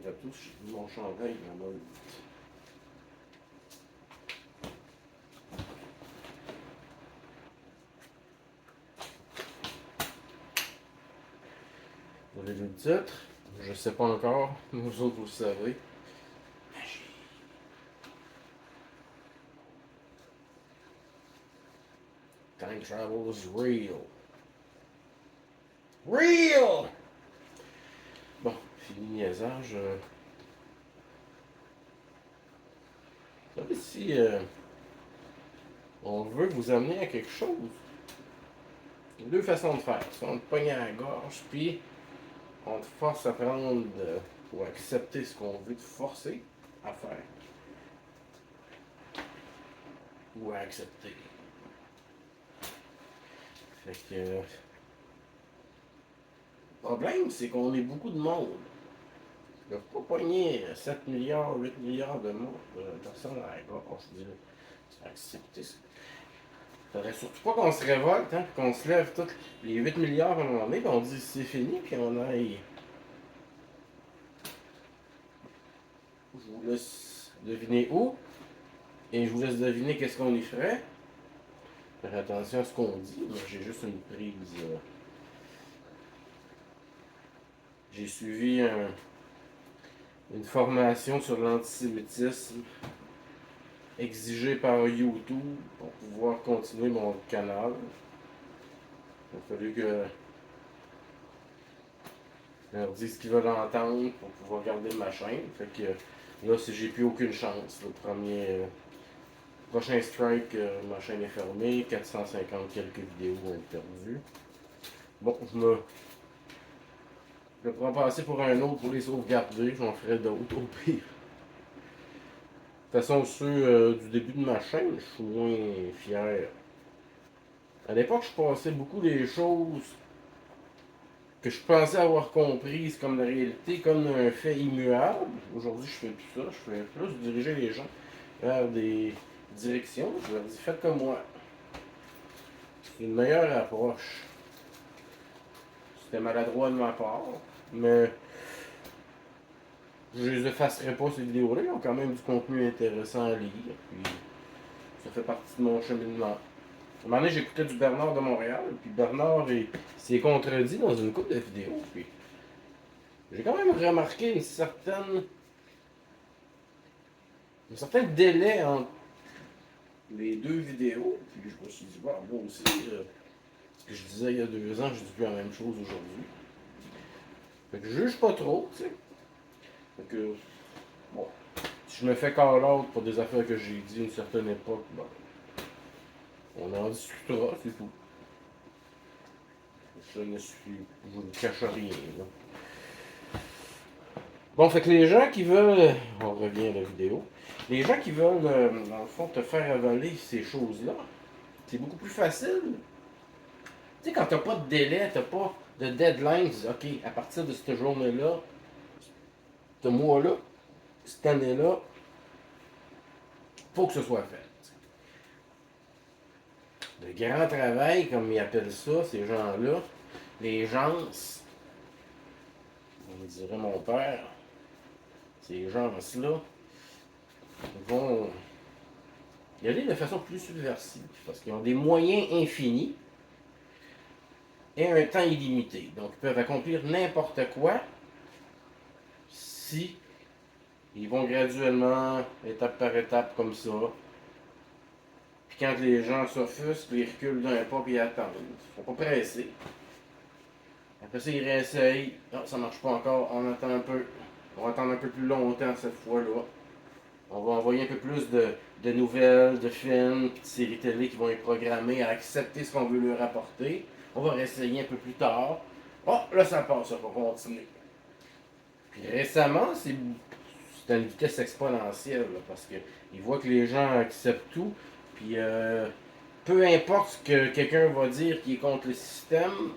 à tous, mon chandail en mode. Vous avez lu le titre? Je sais pas encore. Vous autres, vous le savez. Magie. Time travel is real. Real! Bon, fini le niaisage. Vous savez, si on veut vous amener à quelque chose, il y a deux façons de faire. Soit on te pogne à la gorge, puis on te force à prendre ou à accepter ce qu'on veut te forcer à faire. Ou à accepter. Fait que. Le problème, c'est qu'on est beaucoup de monde. Il ne faut pas pogner 7 milliards, 8 milliards de personnes à la gorge. Je dis, accepter ça. Faudrait surtout pas qu'on se révolte, hein, qu'on se lève tous les 8 milliards à un moment donné, puis on dit c'est fini, puis on aille. Je vous laisse deviner où, et je vous laisse deviner qu'est-ce qu'on y ferait. Faire attention à ce qu'on dit. Moi, j'ai juste une prise. J'ai suivi une formation sur l'antisémitisme exigée par YouTube pour pouvoir continuer mon canal. Il a fallu que je leur dise ce qu'ils veulent entendre pour pouvoir garder ma chaîne. Fait que là, si j'ai plus aucune chance, le prochain strike, ma chaîne est fermée, 450 quelques vidéos ont été perdues. Bon, je vais pouvoir passer pour un autre pour les sauvegarder, j'en ferai d'autres au pire. De toute façon, ceux du début de ma chaîne, je suis moins fier. À l'époque, je passais beaucoup des choses que je pensais avoir comprises comme la réalité, comme un fait immuable. Aujourd'hui, je fais plus ça. Je fais plus diriger les gens vers des directions. Je leur dis, faites comme moi. C'est une meilleure approche. C'était maladroit de ma part, mais je les effacerai pas ces vidéos-là. Ils ont quand même du contenu intéressant à lire. Puis ça fait partie de mon cheminement. À un moment donné, j'écoutais du Bernard de Montréal, puis Bernard s'est contredit dans une couple de vidéos. Puis j'ai quand même remarqué un certain délai entre les deux vidéos. Puis je me suis dit, bon, moi aussi, ce que je disais il y a 2 ans, je dis plus la même chose aujourd'hui. Fait que je juge pas trop, tu sais. Fait que, bon, si je me fais call out pour des affaires que j'ai dit à une certaine époque, bon, on en discutera, c'est tout. Ça ne suffit, je ne cache rien, là. Bon, fait que les gens qui veulent, on revient à la vidéo, les gens qui veulent, dans le fond, te faire avaler ces choses-là, c'est beaucoup plus facile. Tu sais, quand t'as pas de délai, t'as pas de deadline, tu dis, OK, à partir de cette journée-là, ce mois-là, cette année-là, faut que ce soit fait. Le grand travail, comme ils appellent ça, ces gens-là, les gens, on dirait mon père, ces gens-là vont y aller de façon plus subversive, parce qu'ils ont des moyens infinis et un temps illimité. Donc, ils peuvent accomplir n'importe quoi si ils vont graduellement, étape par étape, comme ça. Puis quand les gens s'offusquent, ils reculent d'un pas et ils attendent. Il ne faut pas presser. Après ça, ils réessayent. Non, ça ne marche pas encore. On attend un peu. On va attendre un peu plus longtemps cette fois-là. On va envoyer un peu plus de nouvelles, de films, de séries télé qui vont être programmées à accepter ce qu'on veut leur apporter. On va réessayer un peu plus tard. Oh, là ça passe, ça va continuer. Puis récemment, c'est à une vitesse exponentielle, là, parce qu'ils voient que les gens acceptent tout. Puis peu importe ce que quelqu'un va dire qui est contre le système,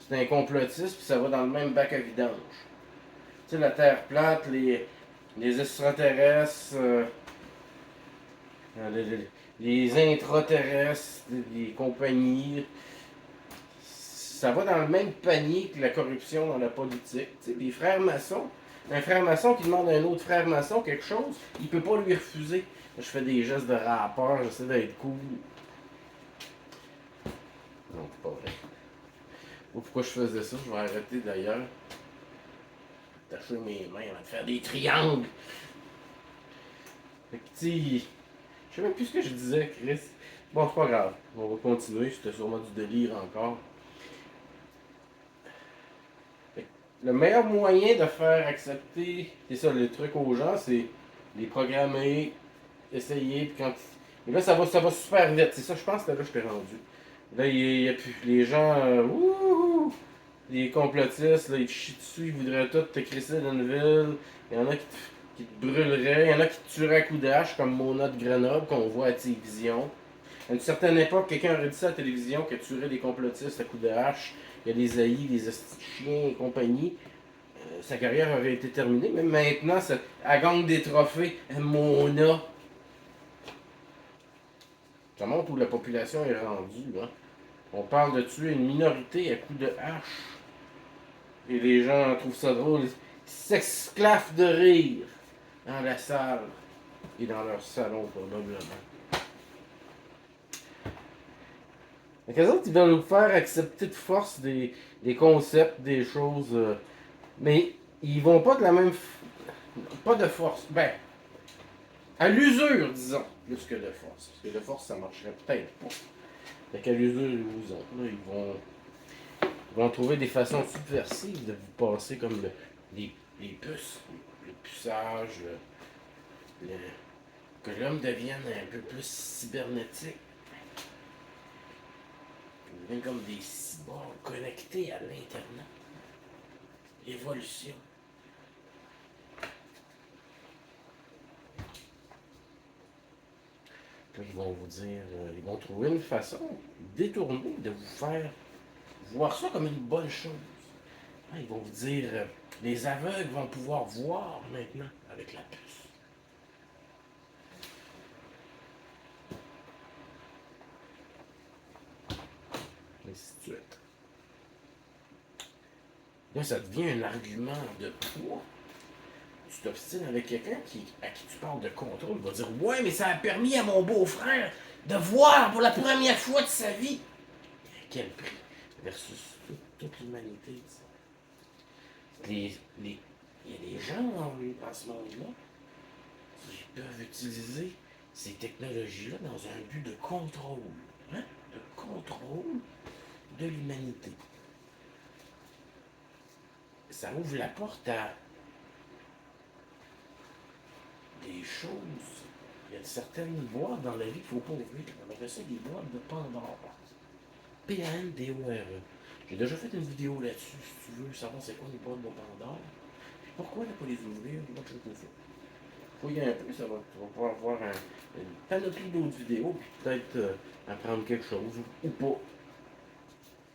c'est un complotiste, puis ça va dans le même bac à vidange. Tu sais, la Terre plate, les extraterrestres, les intraterrestres, les compagnies, ça va dans le même panier que la corruption dans la politique. Tu sais, les frères maçons, Un frère maçon qui demande à un autre frère maçon quelque chose, il peut pas lui refuser. Je fais des gestes de rappeur, j'essaie d'être cool. Non, c'est pas vrai. Ou pourquoi je faisais ça, je vais arrêter d'ailleurs. Attacher mes mains avant de faire des triangles. Fait que, tu je sais même plus ce que je disais, Chris. Bon, c'est pas grave. On va continuer, c'était sûrement du délire encore. Le meilleur moyen de faire accepter, c'est ça, le truc aux gens, c'est les programmer, essayer, puis quand. Et là, ça va super vite. C'est ça, je pense que là, je t'ai rendu. Là, il y a plus les gens, wouhou, les complotistes, là, ils te chient dessus, ils voudraient tout te crisser dans une ville. Il y en a qui te brûleraient, il y en a qui te tueraient à coups d'âge, comme Mona de Grenoble, qu'on voit à télévision. À une certaine époque, quelqu'un aurait dit ça à la télévision, qu'il tuerait des complotistes à coups de hache. Il y a des haïs, des chiens et compagnie. Sa carrière aurait été terminée. Mais maintenant, elle gagne des trophées. Mona. Ça montre où la population est rendue. Hein. On parle de tuer une minorité à coups de hache. Et les gens trouvent ça drôle. Ils s'esclaffent de rire dans la salle et dans leur salon, probablement. Donc, les autres, ils veulent nous faire accepter de force des concepts, des choses. Mais ils vont pas de la même. Pas de force. Ben, à l'usure, disons, plus que de force. Parce que de force, ça marcherait peut-être pas. Fait qu'à l'usure, ils vous ont. Là, ils vont trouver des façons subversives de vous passer comme les puces, le puçage, que l'homme devienne un peu plus cybernétique. Même comme des cyborgs connectés à l'Internet. Évolution. Là, ils vont vous dire, ils vont trouver une façon détournée de vous faire voir ça comme une bonne chose. Hein, ils vont vous dire, les aveugles vont pouvoir voir maintenant avec la puce. Et ainsi de suite. Là, ça devient un argument de poids. Tu t'obstines avec quelqu'un à qui tu parles de contrôle, il va dire ouais, mais ça a permis à mon beau-frère de voir pour la première fois de sa vie. À quel prix versus toute l'humanité. Il y a des gens dans ce monde-là qui peuvent utiliser ces technologies-là dans un but de contrôle. Hein? De contrôle de l'humanité. Ça ouvre la porte à des choses. Il y a certaines boîtes dans la vie qu'il ne faut pas ouvrir. On appelle ça des boîtes de Pandore. P-A-N-D-O-R-E. J'ai déjà fait une vidéo là-dessus, si tu veux savoir c'est quoi les boîtes de Pandore. Puis pourquoi ne pas les ouvrir? Moi, je sais ça. Fouiller un peu, tu vas pouvoir voir une panoplie d'autres vidéos, puis peut-être apprendre quelque chose, ou pas.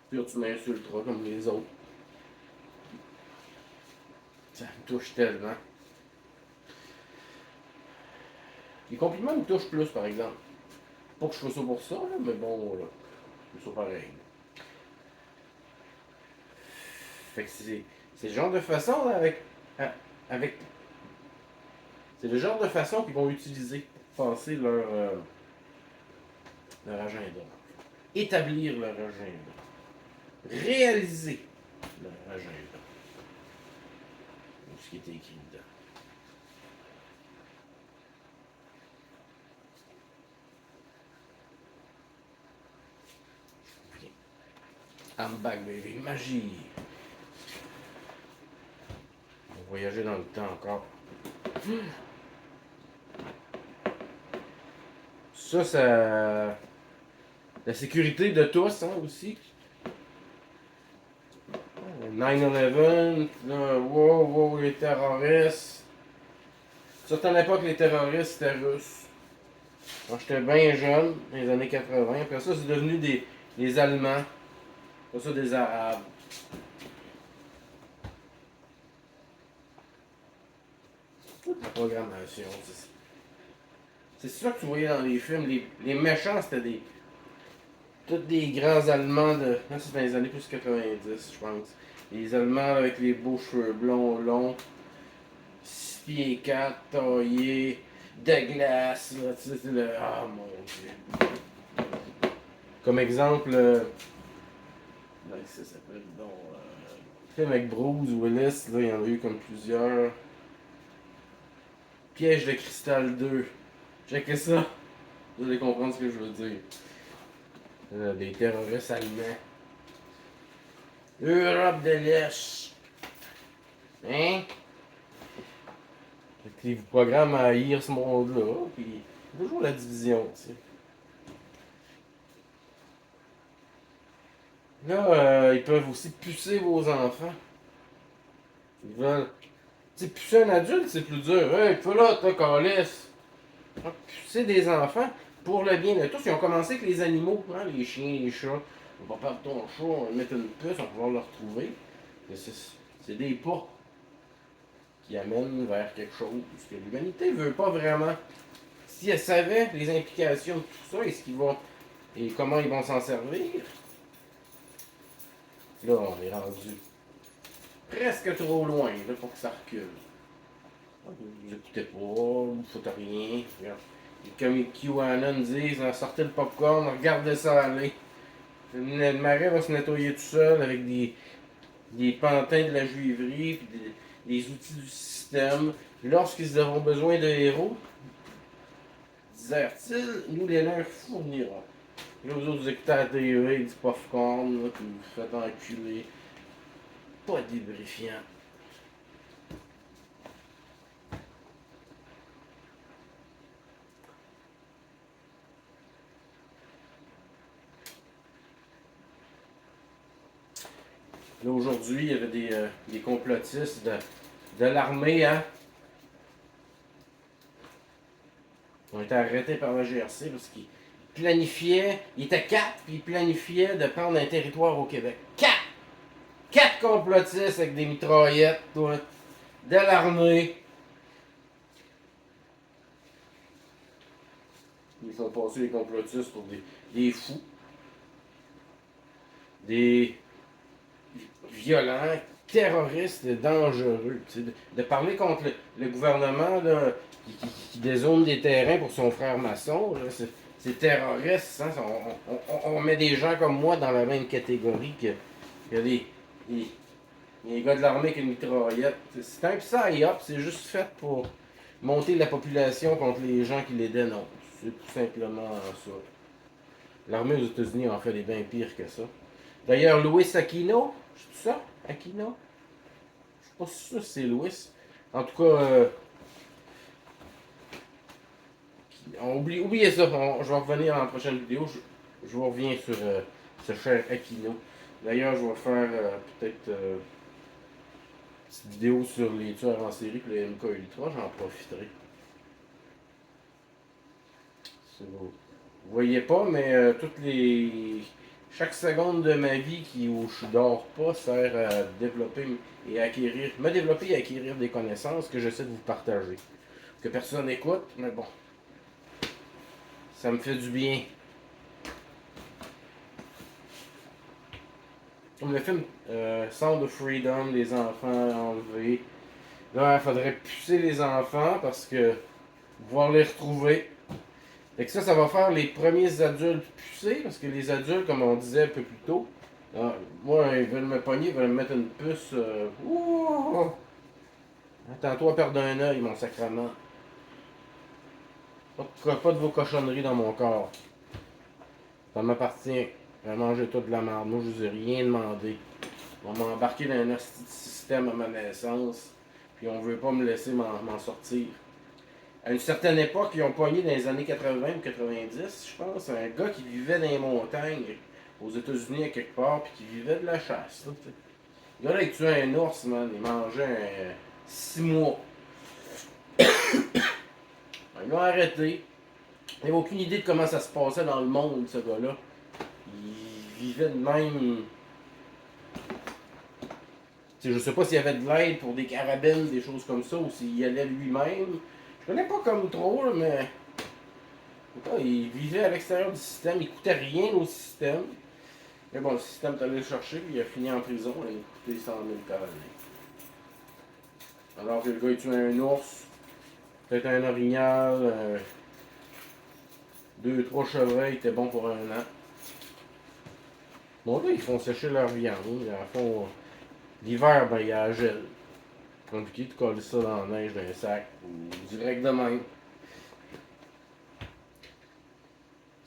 Puis là, tu m'insulteras comme les autres. Ça me touche tellement. Les compliments me touchent plus, par exemple. Pas que je fais ça pour ça, là, mais bon, là, je fais ça pareil. Fait que c'est le genre de façon, là, avec c'est le genre de façon qu'ils vont utiliser pour passer leur agenda. Établir leur agenda. Réaliser leur agenda. Ce qui était écrit dedans. I'm back, baby. Magie. On va voyager dans le temps encore. Ça. La sécurité de tous, hein, aussi. 9/11, là, wow, les terroristes. Certaines époques, les terroristes étaient russes. Quand j'étais bien jeune, dans les années 80. Après ça, c'est devenu des Allemands. Après ça, des Arabes. Toute la programmation. C'est ça que tu voyais dans les films. Les méchants, c'était tous des grands Allemands de. Là, c'est dans les années plus 90, je pense. Les Allemands avec les beaux cheveux blonds longs. pieds 4, taillé, de glace, là, tu sais, c'est le... Ah, mon Dieu. Comme exemple, ça s'appelle donc... film avec Bruce Willis, là, il y en a eu comme plusieurs. Piège de cristal 2. Checkez ça. Vous allez comprendre ce que je veux dire. Des terroristes allemands. Europe de l'Est. Hein? Fait qu'ils vous programment à haïr ce monde-là. Puis, toujours la division, tu sais. Là, ils peuvent aussi pucer vos enfants. Ils veulent. Tu sais, pucer un adulte, c'est plus dur. Hey, fais là, t'as calisse. Pucer des enfants, pour le bien de tous, ils ont commencé avec les animaux, hein, les chiens, les chats. On va perdre ton chat, on va mettre une puce, on va pouvoir le retrouver. C'est des pas qui amènent vers quelque chose que l'humanité ne veut pas vraiment. Si elle savait les implications de tout ça et ce qu'ils vont et comment ils vont s'en servir, là on est rendu presque trop loin là, pour que ça recule. Vous écoutez pas, vous ne faites rien. Et comme les QAnon disent, sortez le popcorn, regardez ça aller. Le marais va se nettoyer tout seul avec des pantins de la juiverie, puis des outils du système. Lorsqu'ils auront besoin de héros, disèrent-ils, nous les leur fournirons. Là, vous autres, vous écoutez à la TV, du popcorn, là, puis vous faites enculer. Pas débrifiant. Là, aujourd'hui, il y avait des complotistes de l'armée, hein. Ils ont été arrêtés par la GRC parce qu'ils planifiaient, ils étaient 4, puis ils planifiaient de prendre un territoire au Québec. 4! 4 complotistes avec des mitraillettes, toi, de l'armée. Ils sont passés les complotistes pour des fous, des violents, terroristes, dangereux. De parler contre le gouvernement là, qui dézone des terrains pour son frère maçon, c'est terroriste. Hein? On met des gens comme moi dans la même catégorie que les gars de l'armée qui ont une mitraillette. C'est un psy-up, c'est juste fait pour monter la population contre les gens qui les dénoncent. C'est tout simplement ça. L'armée aux États-Unis en fait des bien pires que ça. D'ailleurs, Louis Aquino, c'est ça? Aquino? Je suis pas sûr si c'est Louis. En tout cas, oubliez ça. Je vais revenir dans la prochaine vidéo. Je vous reviens sur ce cher Aquino. D'ailleurs, je vais faire peut-être une petite vidéo sur les tueurs en série et le MK Ultra. J'en profiterai. Vous voyez pas, mais chaque seconde de ma vie où je dors pas sert à développer et acquérir, me développer et acquérir des connaissances que j'essaie de vous partager. Que personne n'écoute, mais bon, ça me fait du bien. Comme le film Sound of Freedom, les enfants enlevés. Là, il faudrait pucer les enfants parce que pouvoir les retrouver. Fait que ça va faire les premiers adultes pucés, parce que les adultes, comme on disait un peu plus tôt, moi, ils veulent me pogner, ils veulent me mettre une puce. Attends-toi à perdre un œil, mon sacrement. Pas de vos cochonneries dans mon corps. Ça m'appartient. Je vais manger toute de la merde. Moi, je vous ai rien demandé. On m'a embarqué dans un système à ma naissance, puis on veut pas me laisser m'en sortir. À une certaine époque, ils ont pogné dans les années 80 ou 90, je pense, un gars qui vivait dans les montagnes aux États-Unis à quelque part, puis qui vivait de la chasse. Là, le gars-là, il tuait un ours, man. Il mangeait 6 mois. Ils l'ont arrêté. Il n'avait aucune idée de comment ça se passait dans le monde, ce gars-là. Il vivait de même. T'sais, je sais pas s'il y avait de l'aide pour des carabines, des choses comme ça, ou s'il y allait lui-même. Je connais pas comme trop, là, mais. Il vivait à l'extérieur du système, il coûtait rien au système. Mais bon, le système est allé le chercher, puis il a fini en prison, il a coûté 100 000 par année. Alors que le gars il tue un ours, peut-être un orignal, 2-3 chevreuils, était bon pour un an. Bon là, ils font sécher leur viande. L'hiver, ben il y a la gel. Compliqué de coller ça dans la neige, dans un sac, ou direct de même.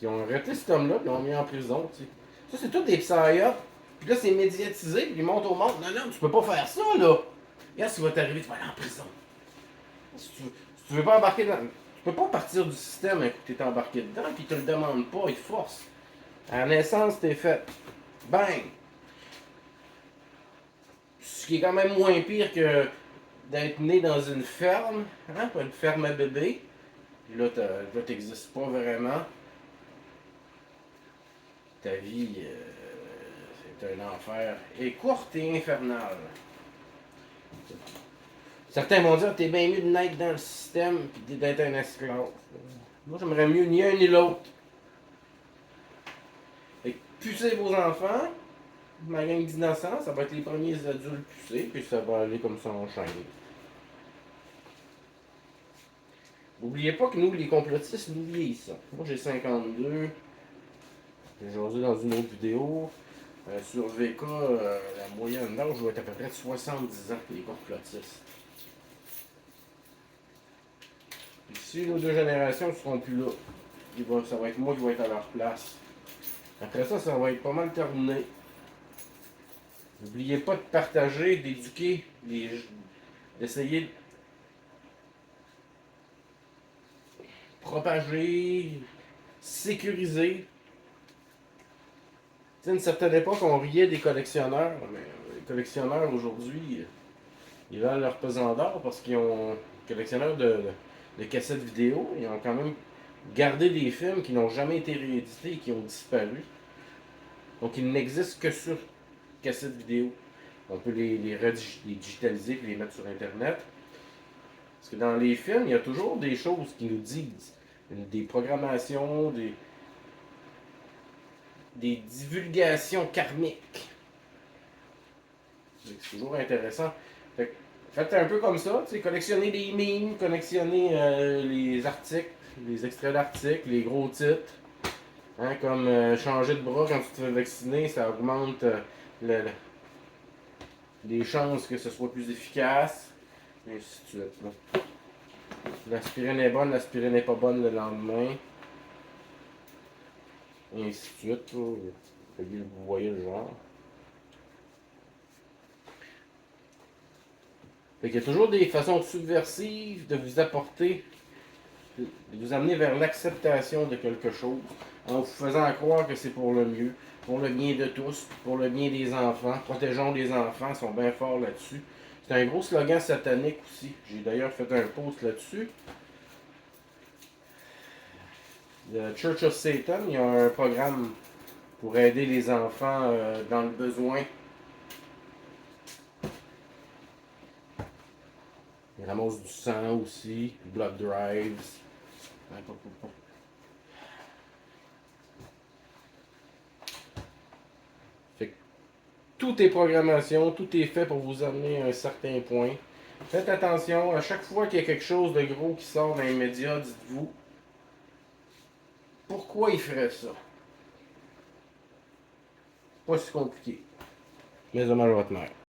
Ils ont arrêté cet homme-là, puis ils l'ont mis en prison, tu sais. Ça, c'est tout des psyops. Puis là, c'est médiatisé, puis ils montent au monde. Non, non, tu peux pas faire ça, là. Regarde ce qui va t'arriver, tu vas aller en prison. Si tu veux pas embarquer dans. Tu peux pas partir du système hein, que tu es embarqué dedans, puis ils te le demandent pas, ils te forcent. À la naissance, t'es fait. Bang! Ce qui est quand même moins pire que d'être né dans une ferme, hein, une ferme à bébé. Puis là, t'existes pas vraiment. Ta vie, c'est un enfer. Et courte et infernale. Certains vont dire t'es bien mieux de naître dans le système puis d'être un esclave. Moi, j'aimerais mieux ni un ni l'autre. Fait que pucez vos enfants, ma gang d'innocents, ça va être les premiers adultes pucés, puis ça va aller comme ça en chaîne. N'oubliez pas que nous, les complotistes, nous vieillissons. Moi, j'ai 52. J'ai jasé dans une autre vidéo. Sur VK, la moyenne d'âge doit être à peu près de 70 ans, les complotistes. Puis si nos deux générations ne seront plus là, ça va être moi qui vais être à leur place. Après ça, ça va être pas mal terminé. N'oubliez pas de partager, d'éduquer, d'essayer de propager, sécuriser. Tu sais, à une certaine époque, on riait des collectionneurs, mais les collectionneurs aujourd'hui, ils valent leur pesant d'or parce qu'ils ont. Collectionneurs de cassettes vidéo, ils ont quand même gardé des films qui n'ont jamais été réédités et qui ont disparu. Donc ils n'existent que sur cassettes vidéo. On peut les digitaliser et les mettre sur Internet. Parce que dans les films, il y a toujours des choses qui nous disent. Des programmations, des divulgations karmiques. C'est toujours intéressant. Faites un peu comme ça, collectionnez des memes, collectionnez les articles, les extraits d'articles, les gros titres. Hein, comme changer de bras quand tu te fais vacciner, ça augmente les chances que ce soit plus efficace. Et ainsi de suite. Là. L'aspirine est bonne, l'aspirine n'est pas bonne le lendemain. Et ainsi de suite. Là. Vous voyez le genre. Fait qu'il y a toujours des façons subversives de vous apporter, de vous amener vers l'acceptation de quelque chose, en vous faisant croire que c'est pour le mieux, pour le bien de tous, pour le bien des enfants. Protégeons les enfants, ils sont bien forts là-dessus. C'est un gros slogan satanique aussi. J'ai d'ailleurs fait un post là-dessus. Le Church of Satan, il y a un programme pour aider les enfants dans le besoin. Ils ramassent du sang aussi, blood drives. Fait que tout est programmation, tout est fait pour vous amener à un certain point. Faites attention, à chaque fois qu'il y a quelque chose de gros qui sort dans les médias, dites-vous pourquoi il ferait ça. Pas si compliqué. Mes hommages à votre mère.